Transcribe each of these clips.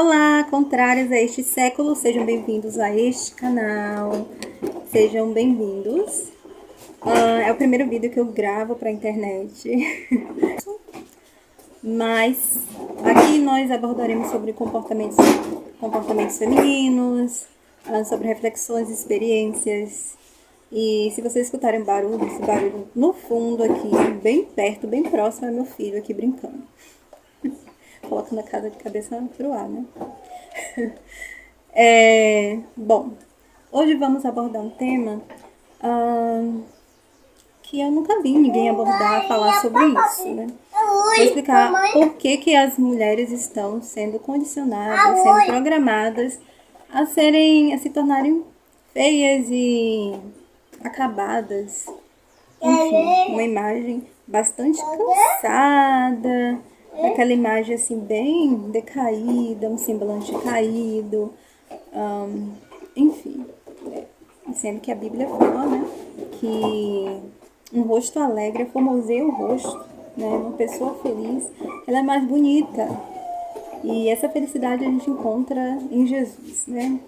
Olá, contrários a este século, sejam bem-vindos a este canal, sejam bem-vindos. É o primeiro vídeo que eu gravo para a internet, mas aqui nós abordaremos sobre comportamentos femininos, sobre reflexões, experiências. E se vocês escutarem barulho, esse barulho no fundo aqui, bem perto, bem próximo, é meu filho aqui brincando. Colocando a casa de cabeça pro ar, né? Bom, hoje vamos abordar um tema que eu nunca vi ninguém abordar, falar sobre isso, né? Vou explicar por que as mulheres estão sendo condicionadas, sendo programadas a se tornarem feias e acabadas. Enfim, uma imagem bastante cansada, aquela imagem assim bem decaída, um semblante caído, enfim, sendo que a Bíblia fala, né, que um rosto alegre formoseia o rosto, né, uma pessoa feliz, ela é mais bonita, e essa felicidade a gente encontra em Jesus, né.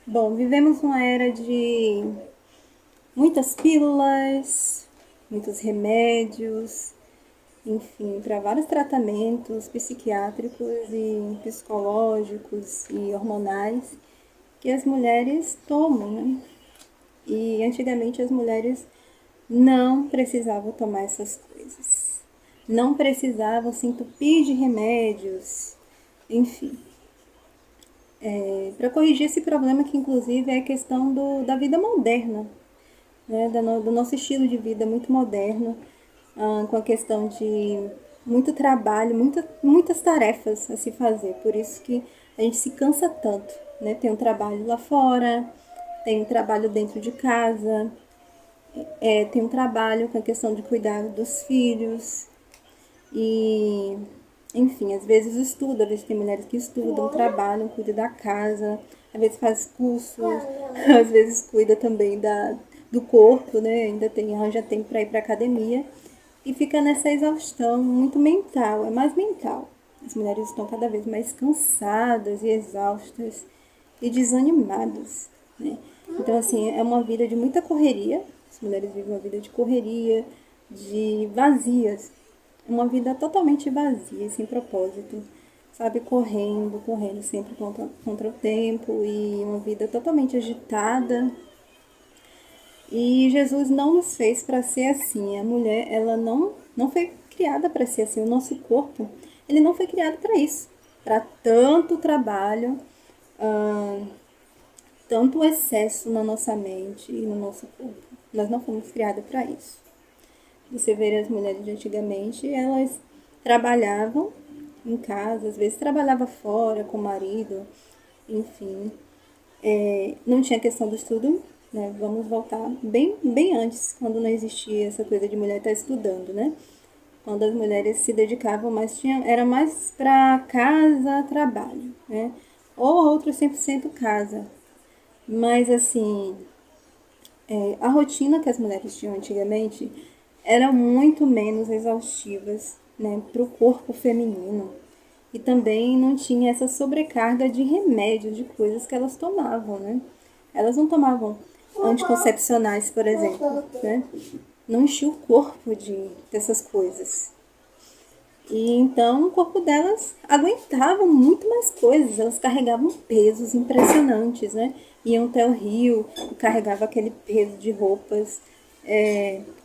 Bom, vivemos uma era de muitas pílulas, muitos remédios, enfim, para vários tratamentos psiquiátricos e psicológicos e hormonais que as mulheres tomam, né? E antigamente as mulheres não precisavam tomar essas coisas. Não precisavam se entupir de remédios, enfim. Para corrigir esse problema que inclusive é a questão da vida moderna, né? Do nosso estilo de vida muito moderno, com a questão de muito trabalho, muitas tarefas a se fazer. Por isso que a gente se cansa tanto, né? Tem um trabalho lá fora, tem um trabalho dentro de casa, tem um trabalho com a questão de cuidar dos filhos e, enfim, às vezes estuda, às vezes tem mulheres que estudam, trabalham, cuidam da casa, às vezes faz cursos, às vezes cuida também do corpo, né? Ainda arranja tempo para ir para academia e fica nessa exaustão muito mental, é mais mental. As mulheres estão cada vez mais cansadas e exaustas e desanimadas, né? Então, assim, é uma vida de muita correria. As mulheres vivem uma vida de correria, de vazias. Uma vida totalmente vazia, sem propósito. Sabe, correndo sempre contra o tempo. E uma vida totalmente agitada. E Jesus não nos fez para ser assim. A mulher, ela não foi criada para ser assim. O nosso corpo, ele não foi criado para isso. Para tanto trabalho, tanto excesso na nossa mente e no nosso corpo. Nós não fomos criados para isso. Você vê as mulheres de antigamente, elas trabalhavam em casa, às vezes trabalhava fora com o marido, enfim. Não tinha questão do estudo, né? Vamos voltar bem antes, quando não existia essa coisa de mulher estar estudando, né? Quando as mulheres se dedicavam mais, era mais para casa, trabalho, né? Ou outro 100% casa. Mas, assim, a rotina que as mulheres tinham antigamente era muito menos exaustivas, né, para o corpo feminino. E também não tinha essa sobrecarga de remédios, de coisas que elas tomavam, né? Elas não tomavam anticoncepcionais, por exemplo, né? Não enchia o corpo dessas coisas. E então o corpo delas aguentava muito mais coisas, elas carregavam pesos impressionantes, né? Iam até o rio, carregavam aquele peso de roupas,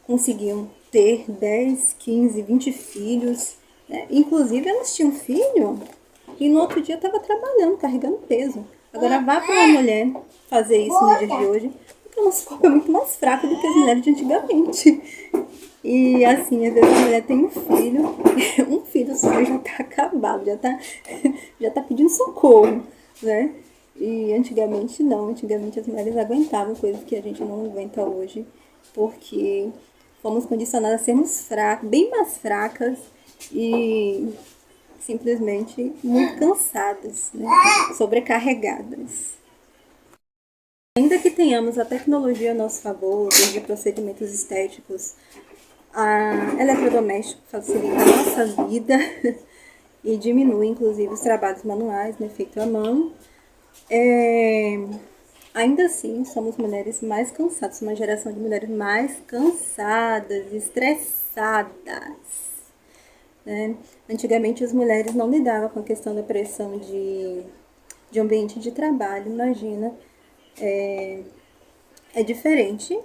conseguiam ter 10, 15, 20 filhos, né? Inclusive elas tinham filho e no outro dia estava trabalhando, carregando peso. Agora vá para uma mulher fazer isso no dia de hoje, porque o nosso corpo é muito mais fraco do que as mulheres de antigamente. E assim, às vezes a mulher tem um filho, um filho só já tá acabado, já tá pedindo socorro, né? E antigamente não, antigamente as mulheres aguentavam coisas que a gente não aguenta hoje, porque fomos condicionadas a sermos fracas, bem mais fracas e simplesmente muito cansadas, né? Sobrecarregadas. Ainda que tenhamos a tecnologia a nosso favor, desde procedimentos estéticos, a eletrodoméstico facilita a nossa vida e diminui, inclusive, os trabalhos manuais, né, feito à mão. Ainda assim, somos mulheres mais cansadas, uma geração de mulheres mais cansadas, estressadas. Né? Antigamente, as mulheres não lidavam com a questão da pressão de ambiente de trabalho, imagina. É diferente,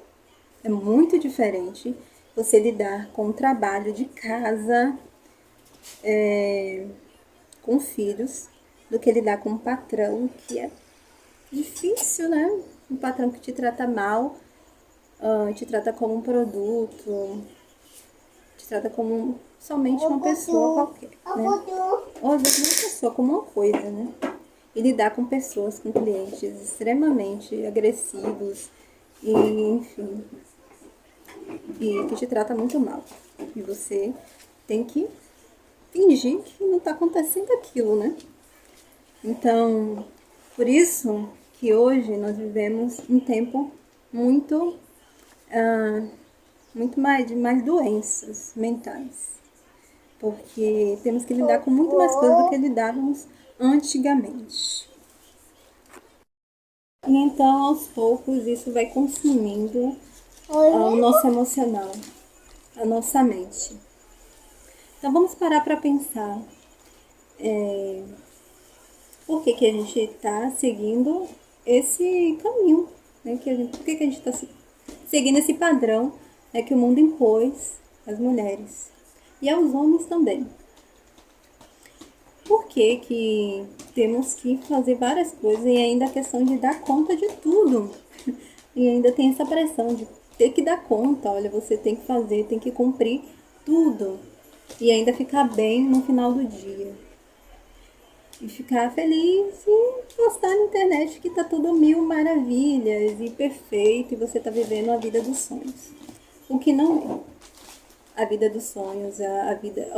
é muito diferente você lidar com o trabalho de casa, com filhos, do que lidar com um patrão que é difícil, né? Um patrão que te trata mal, te trata como um produto, te trata como somente uma pessoa qualquer, né? Ou às vezes não uma pessoa, como uma coisa, né? E lidar com pessoas, com clientes extremamente agressivos e, enfim, e que te trata muito mal. E você tem que fingir que não está acontecendo aquilo, né? Então, por isso que hoje nós vivemos um tempo muito, muito mais de mais doenças mentais. Porque temos que lidar com muito mais coisas do que lidávamos antigamente. E então, aos poucos, isso vai consumindo o nosso emocional, a nossa mente. Então, vamos parar para pensar por que a gente está seguindo esse caminho, né? Por que a gente está seguindo esse padrão, né, que o mundo impôs às mulheres e aos homens também. Por que temos que fazer várias coisas e ainda a questão de dar conta de tudo? E ainda tem essa pressão de ter que dar conta, olha, você tem que fazer, tem que cumprir tudo. E ainda ficar bem no final do dia. E ficar feliz e postar na internet que tá tudo mil maravilhas e perfeito e você tá vivendo a vida dos sonhos. O que não é. A vida dos sonhos, a vida.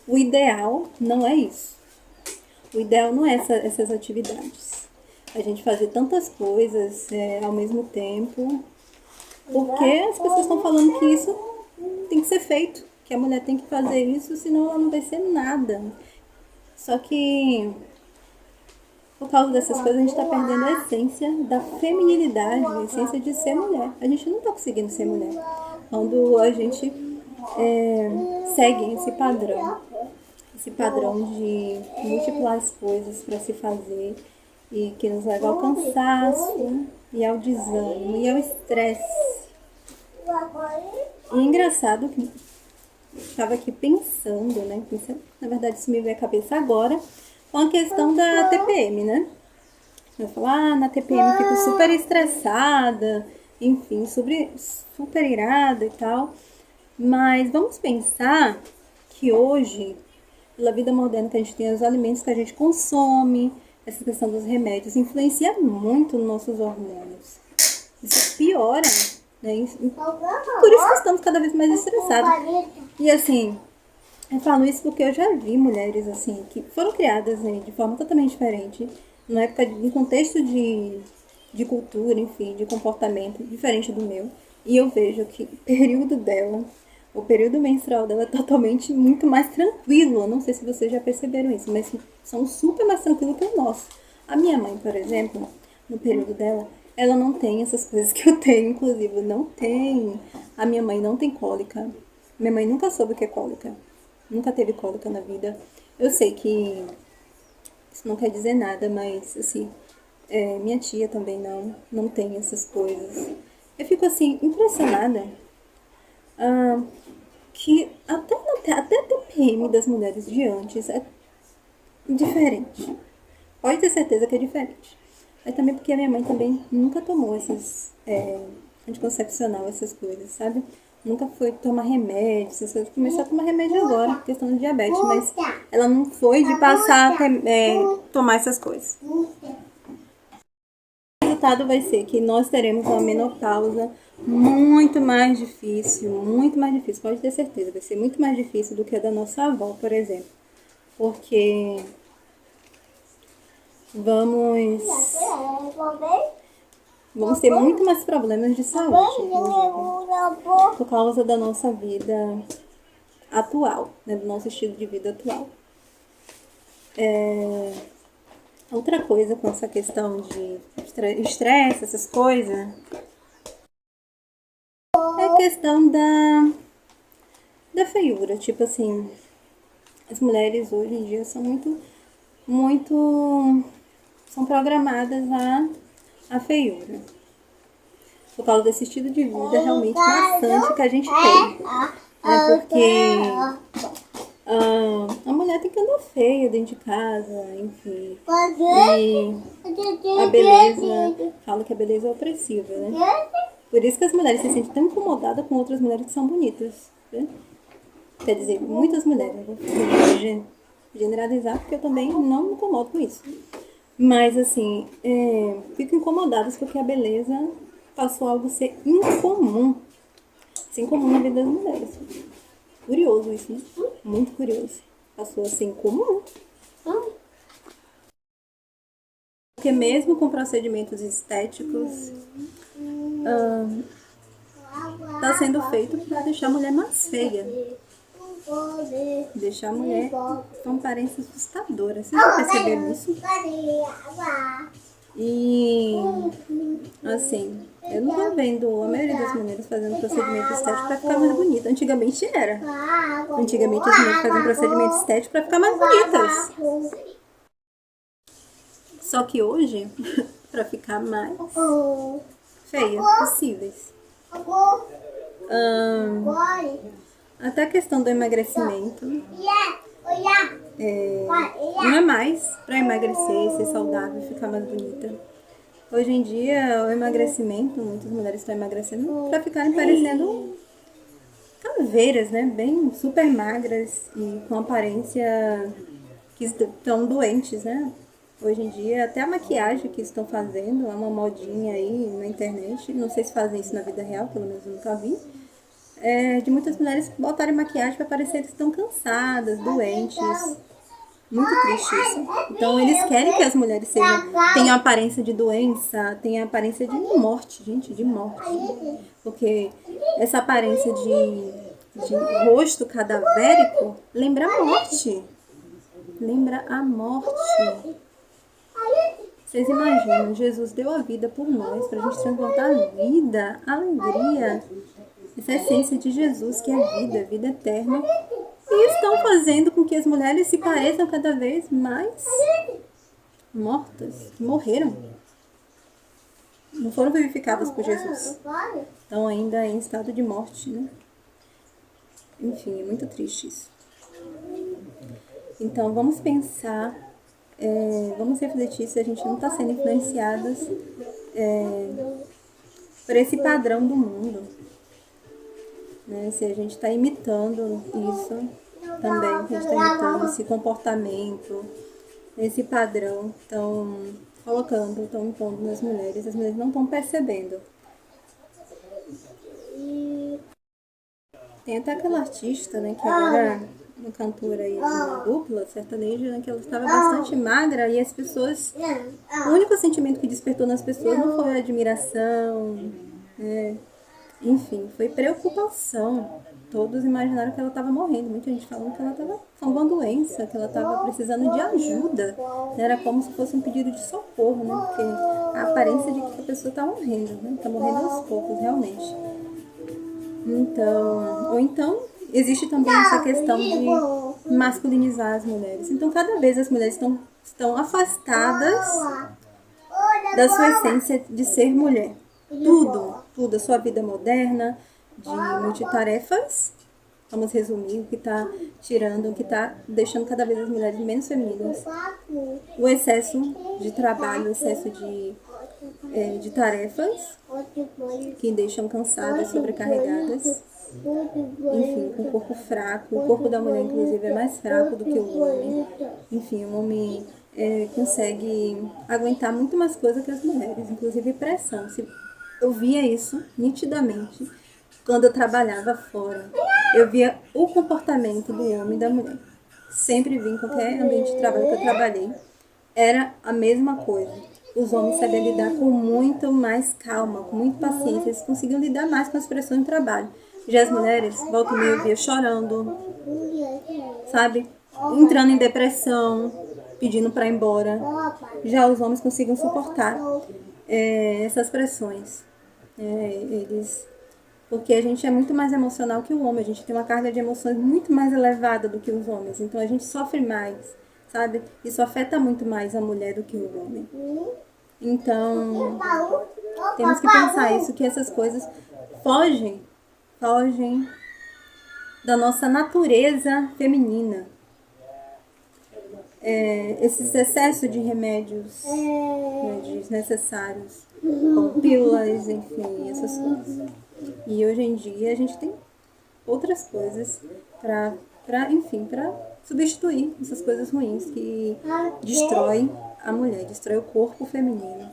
O ideal não é isso. O ideal não é essas atividades. A gente fazer tantas coisas ao mesmo tempo, porque as pessoas estão falando que isso tem que ser feito, que a mulher tem que fazer isso, senão ela não vai ser nada. Só que por causa dessas coisas a gente está perdendo a essência da feminilidade, a essência de ser mulher. A gente não está conseguindo ser mulher. Quando a gente segue esse padrão de múltiplas coisas para se fazer e que nos leva ao cansaço e ao desânimo e ao estresse. E é engraçado que eu estava aqui pensando, né? Na verdade, isso me veio à cabeça agora, com a questão da TPM, né? Eu falo, na TPM eu fico super estressada, enfim, super irada e tal. Mas vamos pensar que hoje, pela vida moderna que a gente tem, os alimentos que a gente consome, essa questão dos remédios, influencia muito nos nossos hormônios. Isso piora, né? Por isso que estamos cada vez mais estressados. E assim, eu falo isso porque eu já vi mulheres assim, que foram criadas, né, de forma totalmente diferente, numa época, em contexto de cultura, enfim, de comportamento diferente do meu. E eu vejo que o período menstrual dela é totalmente muito mais tranquilo. Eu não sei se vocês já perceberam isso, mas são super mais tranquilos que o nosso. A minha mãe, por exemplo, no período dela, ela não tem essas coisas que eu tenho, inclusive, não tem. A minha mãe não tem cólica. Minha mãe nunca soube o que é cólica. Nunca teve cólica na vida. Eu sei que isso não quer dizer nada, mas assim, minha tia também não tem essas coisas. Eu fico assim, impressionada que até a TPM das mulheres de antes é diferente. Pode ter certeza que é diferente. Mas também porque a minha mãe também nunca tomou esses anticoncepcional, essas coisas, sabe? Nunca foi tomar remédio, essas coisas. Começou a tomar remédio agora, questão de diabetes, mas ela não foi de passar a tomar essas coisas. O resultado vai ser que nós teremos uma menopausa muito mais difícil, pode ter certeza, vai ser muito mais difícil do que a da nossa avó, por exemplo. Porque vamos ter muito mais problemas de saúde, inclusive, por causa da nossa vida atual, né, do nosso estilo de vida atual. Outra coisa com essa questão de estresse, essas coisas, é a questão da feiura. Tipo assim, as mulheres hoje em dia são muito são programadas à feiura. Por causa desse estilo de vida realmente maçante que a gente tem. Porque a mulher tem que andar feia dentro de casa, enfim. E a beleza, fala que a beleza é opressiva, né? Por isso que as mulheres se sentem tão incomodadas com outras mulheres que são bonitas, né? Quer dizer, muitas mulheres, eu vou generalizar porque eu também não me incomodo com isso. Mas assim, fico incomodadas porque a beleza passou algo a ser incomum. Ser incomum na vida das mulheres. Curioso isso, né? Muito curioso. Passou a ser incomum. Porque mesmo com procedimentos estéticos, está sendo feito para deixar a mulher mais feia. Deixar a mulher com aparência assustadora. Vocês já perceberam isso? E assim, eu não tô vendo a maioria das mulheres fazendo procedimento estético para ficar mais bonita. Antigamente era. Antigamente as mulheres faziam procedimento estético para ficar mais bonitas. Só que hoje, para ficar mais feias possíveis. Até a questão do emagrecimento. Não é mais para emagrecer, ser saudável, ficar mais bonita. Hoje em dia, o emagrecimento, muitas mulheres estão emagrecendo para ficarem parecendo caveiras, né? Bem super magras e com aparência que estão doentes, né? Hoje em dia, até a maquiagem que estão fazendo, é uma modinha aí na internet, não sei se fazem isso na vida real, pelo menos eu nunca vi, de muitas mulheres botarem maquiagem para parecer que estão cansadas, doentes. Muito triste isso. Então eles querem que as mulheres tenham aparência de doença, tenham aparência de morte, gente, de morte. Porque essa aparência de rosto cadavérico lembra a morte. Lembra a morte. Vocês imaginam, Jesus deu a vida por nós, pra gente transportar a vida, a alegria, essa essência de Jesus, que é vida eterna. E estão fazendo com que as mulheres se pareçam cada vez mais mortas, que morreram. Não foram vivificadas por Jesus. Estão ainda em estado de morte, né? Enfim, é muito triste isso. Então, vamos pensar, vamos refletir se a gente não está sendo influenciadas por esse padrão do mundo. Né? Se a gente está imitando isso também, a gente está imitando esse comportamento, esse padrão, estão colocando, estão impondo nas mulheres, as mulheres não estão percebendo. Tem até aquela artista, né, que agora uma cantora aí, uma dupla sertaneja, né, que ela estava bastante magra e as pessoas, o único sentimento que despertou nas pessoas não foi admiração, enfim, foi preocupação. Todos imaginaram que ela estava morrendo, muita gente falando que ela estava com alguma doença, que ela estava precisando de ajuda. Era como se fosse um pedido de socorro, né? Porque a aparência de que a pessoa está morrendo, né? Está morrendo aos poucos, realmente. Então, ou então, existe também essa questão de masculinizar as mulheres. Então, cada vez as mulheres estão afastadas da sua essência de ser mulher. Tudo, a sua vida moderna, de multitarefas, vamos resumir, o que está tirando, o que está deixando cada vez as mulheres menos femininas. O excesso de trabalho, o excesso de tarefas, que deixam cansadas, sobrecarregadas. Enfim, com o corpo fraco. O corpo da mulher, inclusive, é mais fraco do que o homem. Enfim, o homem consegue aguentar muito mais coisa que as mulheres, inclusive pressão. Eu via isso nitidamente quando eu trabalhava fora. Eu via o comportamento do homem e da mulher. Sempre vi em qualquer ambiente de trabalho que eu trabalhei. Era a mesma coisa. Os homens sabiam lidar com muito mais calma, com muita paciência. Eles conseguiam lidar mais com as pressões do trabalho. Já as mulheres, volta e meia, eu via chorando, sabe? Entrando em depressão. pedindo para ir embora. Já os homens conseguem suportar essas pressões. Porque a gente é muito mais emocional que o homem, a gente tem uma carga de emoções muito mais elevada do que os homens, então a gente sofre mais, sabe? Isso afeta muito mais a mulher do que o homem. Então, temos que pensar isso, que essas coisas fogem da nossa natureza feminina. Esses excessos de remédios desnecessários, como pílulas, enfim, essas coisas. E hoje em dia a gente tem outras coisas para substituir essas coisas ruins que destroem a mulher, destrói o corpo feminino.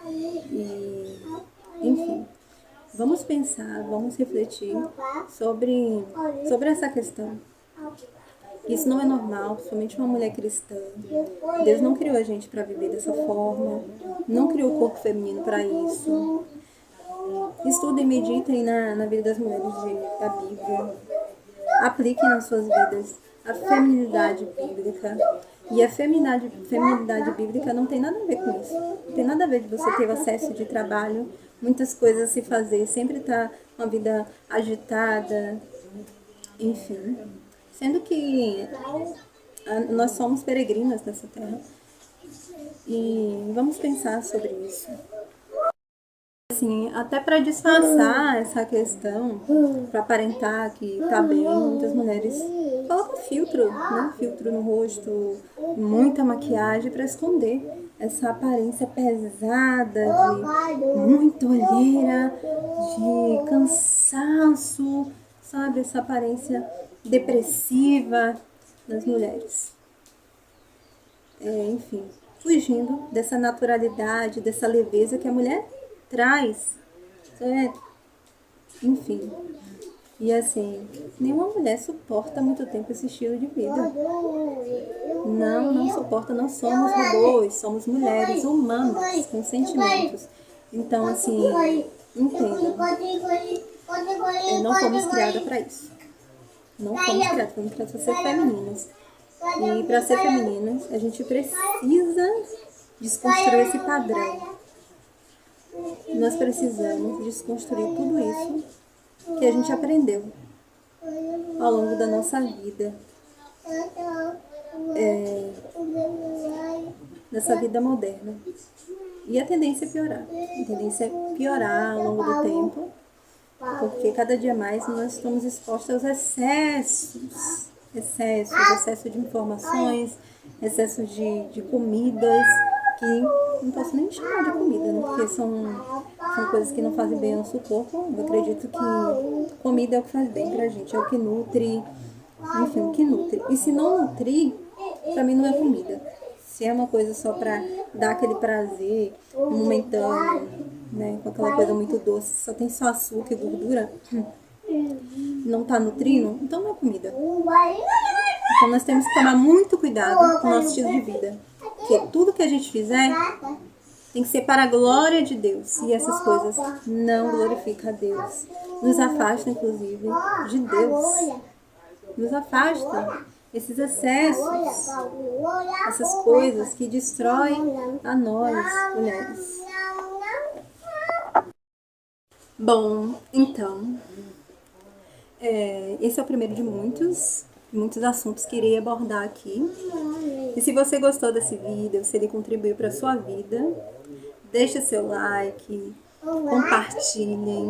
E, enfim, vamos pensar, vamos refletir sobre essa questão. Isso não é normal, somente uma mulher cristã. Deus não criou a gente para viver dessa forma, não criou o corpo feminino para isso. Estudem e meditem na vida das mulheres da Bíblia. Apliquem nas suas vidas a feminilidade bíblica. E a feminilidade bíblica não tem nada a ver com isso. Não tem nada a ver de você ter acesso de trabalho, muitas coisas a se fazer, sempre estar uma vida agitada, enfim. Sendo que nós somos peregrinas nessa terra. E vamos pensar sobre isso. Assim, até para disfarçar essa questão, para aparentar que tá bem, muitas mulheres colocam filtro, né? Filtro no rosto, muita maquiagem para esconder essa aparência pesada, de muita olheira, de cansaço, sabe? Essa aparência depressiva das mulheres. Enfim, fugindo dessa naturalidade, dessa leveza que a mulher traz. Enfim. E assim, nenhuma mulher suporta muito tempo esse estilo de vida. Não suporta, não somos robôs, somos mulheres humanas, com sentimentos. Então, assim, entenda. Não fomos criadas para isso. Não fomos criadas para ser femininas. E para ser femininas, a gente precisa desconstruir esse padrão. Nós precisamos desconstruir tudo isso que a gente aprendeu ao longo da nossa vida. Nessa vida moderna. E a tendência é piorar. A tendência é piorar ao longo do tempo, porque cada dia mais nós estamos expostos aos excessos de informações, excesso de comidas, que não posso nem chamar de comida, né? Porque são coisas que não fazem bem ao nosso corpo. Eu acredito que comida é o que faz bem pra gente, é o que nutre, enfim, o que nutre. E se não nutrir, pra mim não é comida. Se é uma coisa só pra dar aquele prazer momentâneo, né, com aquela coisa muito doce, só açúcar e gordura, não tá nutrindo, então não é comida. Então nós temos que tomar muito cuidado com o nosso estilo de vida. Porque tudo que a gente fizer tem que ser para a glória de Deus. E essas coisas não glorificam a Deus. Nos afasta, inclusive, de Deus. Nos afasta esses excessos, essas coisas que destroem a nós, mulheres. Bom, então, esse é o primeiro de muitos assuntos que irei abordar aqui. E se você gostou desse vídeo, se ele contribuiu para a sua vida, deixe seu like, compartilhem,